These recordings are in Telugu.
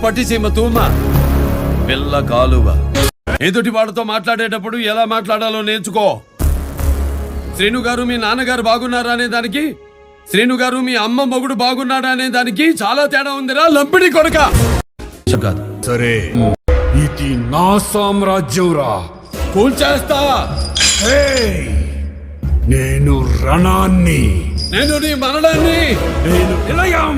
పట్టిసీమ తూమ పిల్ల కాలువ. ఎదుటి వాడితో మాట్లాడేటప్పుడు ఎలా మాట్లాడాలో నేర్చుకో. శ్రీను గారు మీ నాన్నగారు బాగున్నారా అనే దానికి, శ్రీను గారు మీ అమ్మ మొగుడు బాగున్నాడా అనే దానికి చాలా తేడా ఉందిరా లంపిడి కొడక. సరే, ఇది నా సామ్రాజ్యంరా. కూల్చేస్తా. నేను రణాన్ని, నేను నీ మరణాన్ని, నేను నిలయం,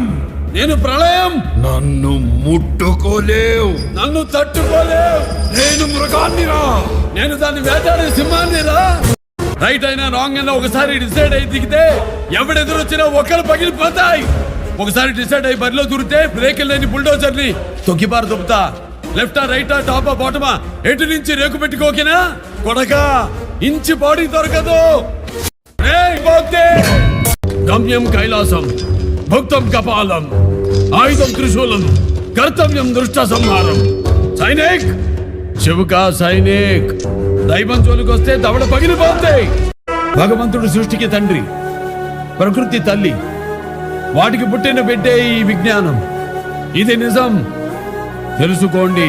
నేను ప్రళయం. నన్ను ముట్టుకోలేవు, నన్ను తట్టుకోలేవు. నేను మృగాన్నిరా, నేను దాన్ని వేటాడే సింహాన్నిరా. రైట్ అయినా రాంగ్ అయినా ఒకసారి డిసైడ్ అయి దిగితే ఎవడెదురొచ్చినా ఒక్కరు పగిలిపోతాయి. ఒకసారి డిసైడ్ అయి బరిలో దూరితే బ్రేక్ లేని బుల్డోజర్ ని తొక్కిపారు దుబ్బుతా. లెఫ్టా రైటా టాపా బాటమా ఎటు నుంచి రేకు పెట్టుకోకినా కొడక ఇంచి బాడీ దొరకదు. గమ్యం కైలాసం, భక్తం కపాలం, ఆయుధం త్రిశూలం, కర్తవ్యం దృష్ట సంహారం. సైనిక్ శివకా సైనిక్. దైవం జోలికి వస్తే దవడ పగిలిపోతాయి. భగవంతుడు సృష్టికి తండ్రి, ప్రకృతి తల్లి, వాటికి పుట్టిన బిడ్డే ఈ విజ్ఞానం. ఇది నిజం, తెలుసుకోండి.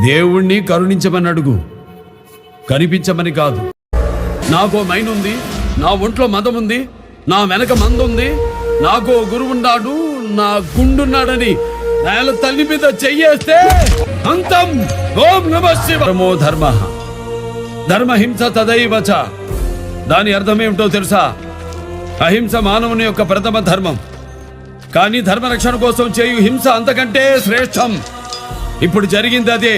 దేవుణ్ణి కరుణించమని అడుగు, కనిపించమని కాదు. నాకో మైన్ ఉంది, నా ఒంట్లో మదం ఉంది, నా వెనక మందుంది, నాకో గురువున్నాడు, నా గుండున్నాడని నేల తల్లి మీద చెయ్యేస్తే అంతం. ఓం నమః శివాయ. పరమో ధర్మ ధర్మహింస తదైవచ. దాని అర్థమేమిటో తెలుసా? అహింస మానవుని యొక్క ప్రథమ ధర్మం. కానీ ధర్మరక్షణ కోసం చేయు హింస అంతకంటే శ్రేష్టం. ఇప్పుడు జరిగింది అదే,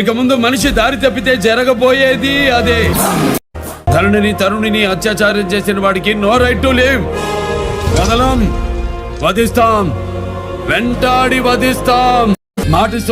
ఇక ముందు మనిషి దారి తప్పితే జరగబోయేది అదే. ధరణిని తరుణిని అత్యాచారం చేసిన వాడికి నో రైట్ టు లివ్. వదలం, వధిస్తాం, వెంటాడి వధిస్తాం. మాటిస్తూ